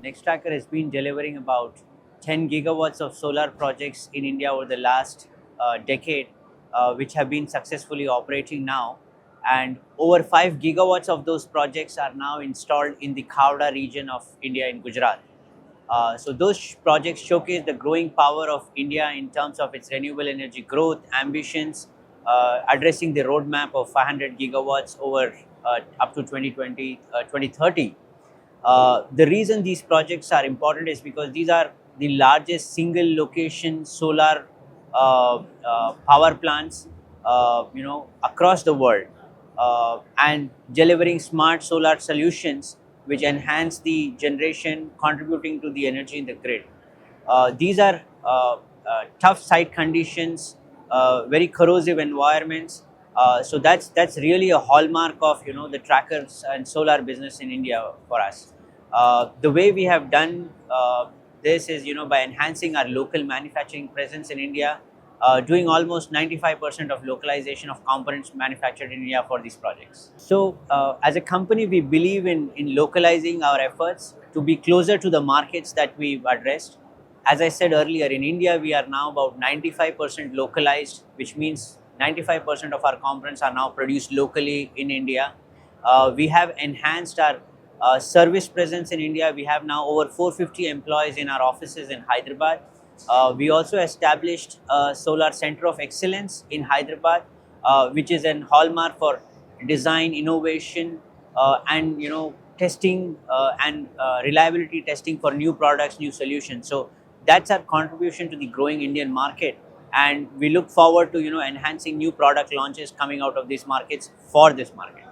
Nextracker has been delivering about 10 gigawatts of solar projects in India over the last decade, which have been successfully operating now. And over 5 gigawatts of those projects are now installed in the Khavda region of India in Gujarat. So those projects showcase the growing power of India in terms of its renewable energy growth, ambitions, addressing the roadmap of 500 gigawatts over up to 2030. The reason these projects are important is because these are the largest single location solar power plants, across the world, and delivering smart solar solutions which enhance the generation, contributing to the energy in the grid. These are tough site conditions, very corrosive environments. So that's really a hallmark of the trackers and solar business in India for us. The way we have done this is by enhancing our local manufacturing presence in India, doing almost 95% of localization of components manufactured in India for these projects. So as a company, we believe in localizing our efforts to be closer to the markets that we've addressed. As I said earlier, in India, we are now about 95% localized, which means 95% of our components are now produced locally in India. We have enhanced our service presence in India. We have now over 450 employees in our offices in Hyderabad. We also established a solar center of excellence in Hyderabad, which is an hallmark for design, innovation, and testing and reliability testing for new products, new solutions. So that's our contribution to the growing Indian market, and we look forward to enhancing new product launches coming out of these markets for this market.